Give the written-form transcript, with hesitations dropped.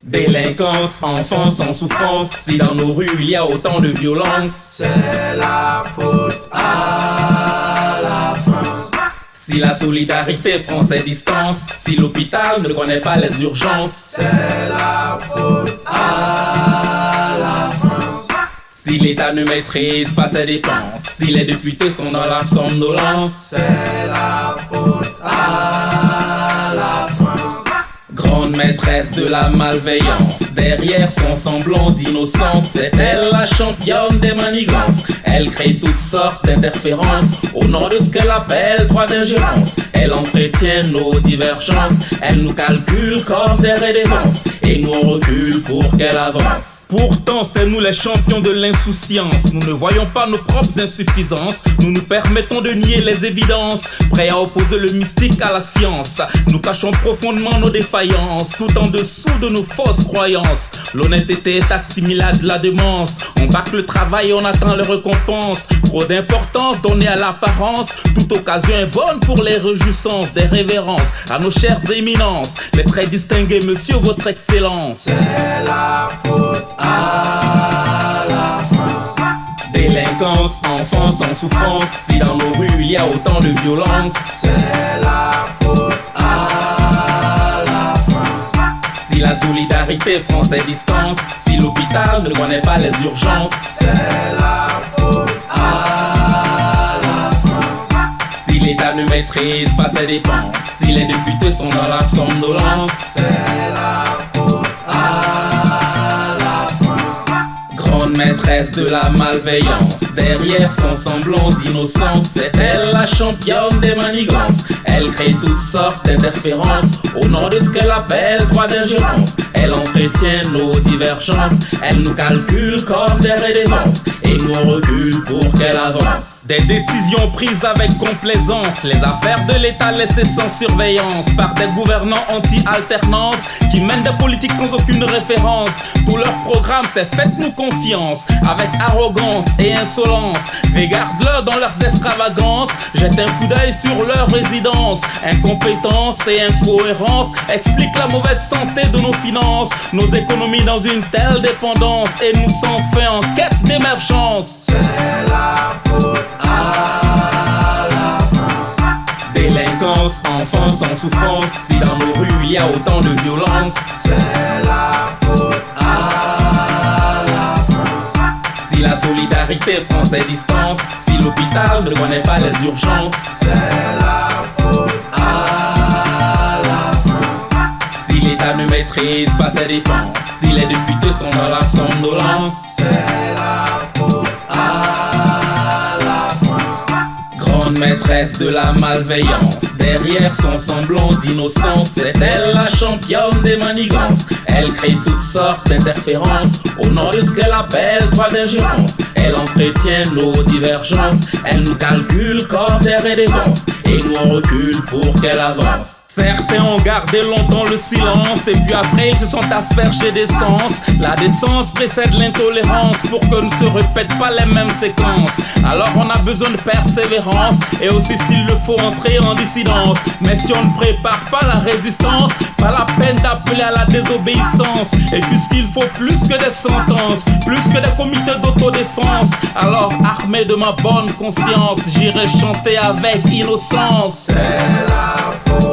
Délinquance, enfance en souffrance. Si dans nos rues il y a autant de violence, c'est la faute à la France. Si la solidarité prend ses distances, si l'hôpital ne connaît pas les urgences, c'est la faute à la France. Si l'État ne maîtrise pas ses dépenses, si les députés sont dans la somnolence, c'est la faute à la France. Grande maîtresse de la malveillance, derrière son semblant d'innocence, c'est elle la championne des manigances. Elle crée toutes sortes d'interférences au nom de ce qu'elle appelle droit d'ingérence. Elle entretient nos divergences, elle nous calcule comme des rédévances, et nous on recule pour qu'elle avance. Pourtant c'est nous les champions de l'insouciance. Nous ne voyons pas nos propres insuffisances, nous nous permettons de nier les évidences, prêts à opposer le mystique à la science. Nous cachons profondément nos défaillances, tout en dessous de nos fausses croyances. L'honnêteté est assimilée à de la démence, on bâcle le travail et on attend les récompenses. Trop d'importance donnée à l'apparence, toute occasion est bonne pour les réjouissances. Des révérences à nos chères éminences, les très distingués monsieur votre excellence. C'est la faute à la France. Délinquance, enfance en souffrance. Si dans nos rues il y a autant de violence, c'est la faute à la France. Si la solidarité prend ses distances, si l'hôpital ne connaît pas les urgences, c'est la faute à la France. si l'État ne maîtrise pas ses dépenses, si les députés sont dans la somnolence, c'est la faute à la France. grande maîtresse de la malveillance, derrière son semblant d'innocence, c'est elle la championne des manigances. Elle crée toutes sortes d'interférences au nom de ce qu'elle appelle droit d'ingérence. Elle entretient nos divergences, elle nous calcule comme des rédévances, et nous on recule pour qu'elle avance. Des décisions prises avec complaisance, les affaires de l'État laissées sans surveillance par des gouvernants anti-alternance qui mènent des politiques sans aucune référence. Tout leur programme c'est faites-nous confiance, avec arrogance et insolence. Regarde-leur dans leurs extravagances, jette un coup d'œil sur leur résidence. Incompétence et incohérence expliquent la mauvaise santé de nos finances, nos économies dans une telle dépendance, et nous sommes faits en quête d'émergence. C'est la faute à la France. Délinquance, enfance en souffrance. Si dans nos rues il y a autant de violence, c'est la faute à la France. si la solidarité prend ses distances, si l'hôpital ne connaît pas les urgences, c'est la faute à la France. si l'État ne maîtrise pas ses dépenses, si les députés sont dans la somnolence, c'est la faute à la France. grande maîtresse de la malveillance, derrière son semblant d'innocence, c'est elle la championne des manigances. Elle crée toutes sortes d'interférences au nom de ce qu'elle appelle droit d'ingérence. Elle entretient nos divergences, elle nous calcule comme des rédévances, et nous on recule pour qu'elle avance. Certains ont gardé longtemps le silence, et puis après ils se sont aspergés d'essence. La décence précède l'intolérance, pour que ne se répètent pas les mêmes séquences. Alors on a besoin de persévérance, et aussi s'il le faut entrer en dissidence. Mais si on ne prépare pas la résistance, pas la peine d'appeler à la désobéissance. Et puisqu'il faut plus que des sentences, plus que des comités d'autodéfense, alors armé de ma bonne conscience, j'irai chanter avec innocence. C'est la faute